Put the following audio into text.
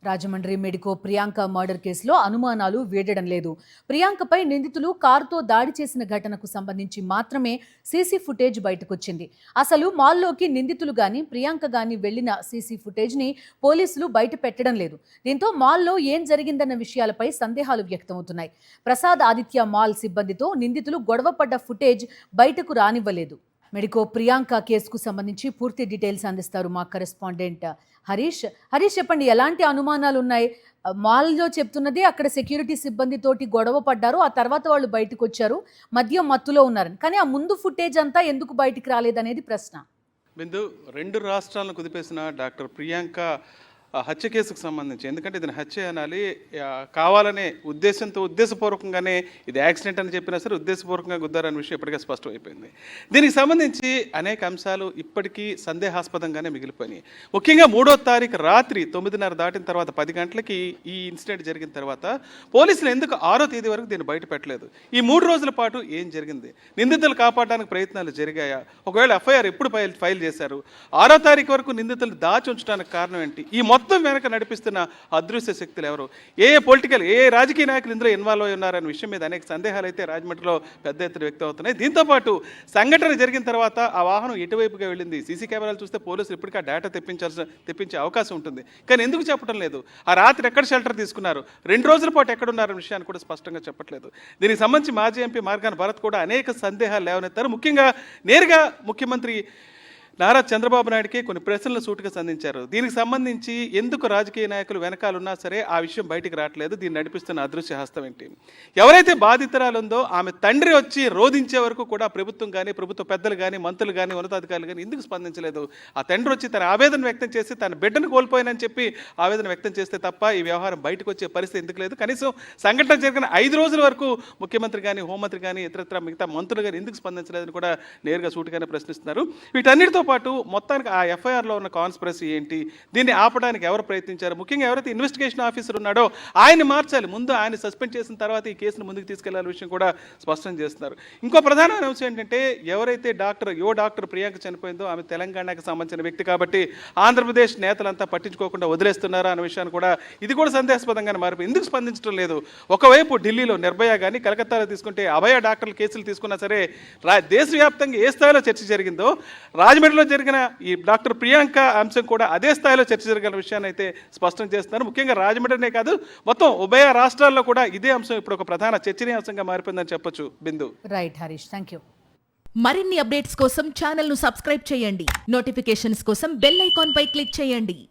Rajahmundry medico Priyanka murder కేసులో అనుమానాలు వీడడం లేదు. ప్రియాంకపై నిందితులు కారుతో దాడి చేసిన ఘటనకు సంబంధించి మాత్రమే సీసీ ఫుటేజ్ బయటకొచ్చింది. అసలు మాల్లోకి నిందితులు గాని ప్రియాంక గాని వెళ్లిన సీసీ ఫుటేజ్ ని పోలీసులు బయట పెట్టడం లేదు. దీంతో మాల్లో ఏం జరిగిందన్న విషయాలపై సందేహాలు వ్యక్తమవుతున్నాయి. ప్రసాద్ ఆదిత్య మాల్ సిబ్బందితో నిందితులు గొడవపడ్డ ఫుటేజ్ బయటకు రానివ్వలేదు. మెడికో ప్రియాంక కేసుకు సంబంధించి పూర్తి డీటెయిల్స్ అందిస్తారు మా కరెస్పాండెంట్ హరీష్. చెప్పండి, ఎలాంటి అనుమానాలు ఉన్నాయి? మాల్లో చెప్తున్నది అక్కడ సెక్యూరిటీ సిబ్బందితోటి గొడవ పడ్డారు, ఆ తర్వాత వాళ్ళు బయటకు వచ్చారు, మద్యం మత్తులో ఉన్నారని. కానీ ఆ ముందు ఫుటేజ్ అంతా ఎందుకు బయటికి రాలేదనేది ప్రశ్న. బిందు, 2 రాష్ట్రాలను కుదిపేసిన డాక్టర్ ప్రియాంక హత్య కేసుకు సంబంధించి, ఎందుకంటే ఇది హత్య అనాలి, కావాలనే ఉద్దేశపూర్వకంగానే ఇది యాక్సిడెంట్ అని చెప్పినా సరే ఉద్దేశపూర్వకంగా గుద్దారనే విషయం ఇప్పటికే స్పష్టమైపోయింది. దీనికి సంబంధించి అనేక అంశాలు ఇప్పటికీ సందేహాస్పదంగానే మిగిలిపోయినాయి. ముఖ్యంగా 3వ తారీఖు రాత్రి 9:30 దాటిన తర్వాత 10 గంటలకి ఈ ఇన్సిడెంట్ జరిగిన తర్వాత పోలీసులు ఎందుకు 6వ తేదీ వరకు దీన్ని బయట పెట్టలేదు? ఈ 3 రోజుల పాటు ఏం జరిగింది? నిందితులు కాపాడడానికి ప్రయత్నాలు జరిగాయా? ఒకవేళ ఎఫ్ఐఆర్ ఎప్పుడు ఫైల్ చేశారు? 6వ తారీఖు వరకు నిందితులు దాచి ఉంచడానికి కారణం ఏంటి? ఈ మొత్తం వెనక నడిపిస్తున్న అదృశ్య శక్తులు ఎవరు? ఏ రాజకీయ నాయకులు ఇందులో ఇన్వాల్వ్ అయి ఉన్నారనే విషయం మీద అనేక సందేహాలు అయితే రాజమండ్రిలో పెద్ద ఎత్తున వ్యక్తం అవుతున్నాయి. దీంతోపాటు సంఘటన జరిగిన తర్వాత ఆ వాహనం ఎటువైపుగా వెళ్ళింది? సీసీ కెమెరాలు చూస్తే పోలీసులు ఇప్పటికీ ఆ డేటా తెప్పించే అవకాశం ఉంటుంది. కానీ ఎందుకు చెప్పడం లేదు? ఆ రాత్రి ఎక్కడ షెల్టర్ తీసుకున్నారు, 2 రోజుల పాటు ఎక్కడున్నారనే విషయాన్ని కూడా స్పష్టంగా చెప్పట్లేదు. దీనికి సంబంధించి మాజీ ఎంపీ మార్గాన భరత్ కూడా అనేక సందేహాలు లేవనెత్తారు. ముఖ్యంగా నేరుగా ముఖ్యమంత్రి నారా చంద్రబాబు నాయుడికి కొన్ని ప్రశ్నలు సూటిగా సంధించారు. దీనికి సంబంధించి ఎందుకు రాజకీయ నాయకులు వెనకాలన్నా సరే ఆ విషయం బయటికి రావట్లేదు, దీన్ని నడిపిస్తున్న అదృశ్య హస్తం ఏంటి? ఎవరైతే బాధితురాలు ఉందో ఆమె తండ్రి వచ్చి రోధించే వరకు కూడా ప్రభుత్వం కానీ, ప్రభుత్వ పెద్దలు కానీ, మంత్రులు కానీ, ఉన్నతాధికారులు కానీ ఎందుకు స్పందించలేదు? ఆ తండ్రి వచ్చి తన ఆవేదన వ్యక్తం చేసి తన బిడ్డను కోల్పోయినని చెప్పి ఆవేదన వ్యక్తం చేస్తే తప్ప ఈ వ్యవహారం బయటకు వచ్చే పరిస్థితి ఎందుకు లేదు? కనీసం సంఘటన జరిగిన 5 రోజుల వరకు ముఖ్యమంత్రి కానీ, హోంమంత్రి కానీ, ఇతరత్ర మిగతా మంత్రులు కానీ ఎందుకు స్పందించలేదని కూడా నేరుగా సూటిగానే ప్రశ్నిస్తున్నారు. వీటన్నిటితో పాటు మొత్తానికి ఆ ఎఫ్ఐఆర్లో ఉన్న కాన్స్పిరసీ ఏంటి? దీన్ని ఆపడానికి ఎవరు ప్రయత్నించారు? ముఖ్యంగా ఎవరైతే ఇన్వెస్టిగేషన్ ఆఫీసర్ ఉన్నాడో ఆయన్ని మార్చాలి. ముందు ఆయన సస్పెండ్ చేసిన తర్వాత ఈ కేసును ముందుకు తీసుకెళ్లాల విషయం కూడా స్పష్టం చేస్తున్నారు. ఇంకో ప్రధానమైన అంశం ఏంటంటే, ఎవరైతే యువ డాక్టర్ ప్రియాంక చనిపోయిందో ఆమె తెలంగాణకు సంబంధించిన వ్యక్తి కాబట్టి ఆంధ్రప్రదేశ్ నేతలంతా పట్టించుకోకుండా వదిలేస్తున్నారా అనే విషయాన్ని కూడా ఇది కూడా సందేహాస్పదంగానే మారిపోయింది. ఎందుకు స్పందించడం లేదు? ఒకవైపు ఢిల్లీలో నిర్భయ కానీ, కలకత్తాలో తీసుకుంటే అభయ డాక్టర్ల కేసులు తీసుకున్నా సరే దేశవ్యాప్తంగా ఏ స్థాయిలో చర్చ జరిగిందో రాజమండ్రిలో జరిగిన ఈ డాక్టర్ ప్రియాంక అంశం కూడా అదే స్థాయిలో చర్చ జరగల విషయాన్ని అయితే స్పష్టం చేస్తున్నారు. ముఖ్యంగా రాజమండ్రినే కాదు, మొత్తం ఉభయ రాష్ట్రాల్లో కూడా ఇదే అంశం ఇప్పుడు ఒక ప్రధాన చర్చనీయాంశంగా మారిపోయిందని చెప్పొచ్చు. బిందు. Right Harish, thank you. మరిన్ని అప్డేట్స్ కోసం ఛానల్ ను సబ్స్క్రైబ్ చేయండి. నోటిఫికేషన్స్ కోసం బెల్ ఐకాన్ పై క్లిక్ చేయండి.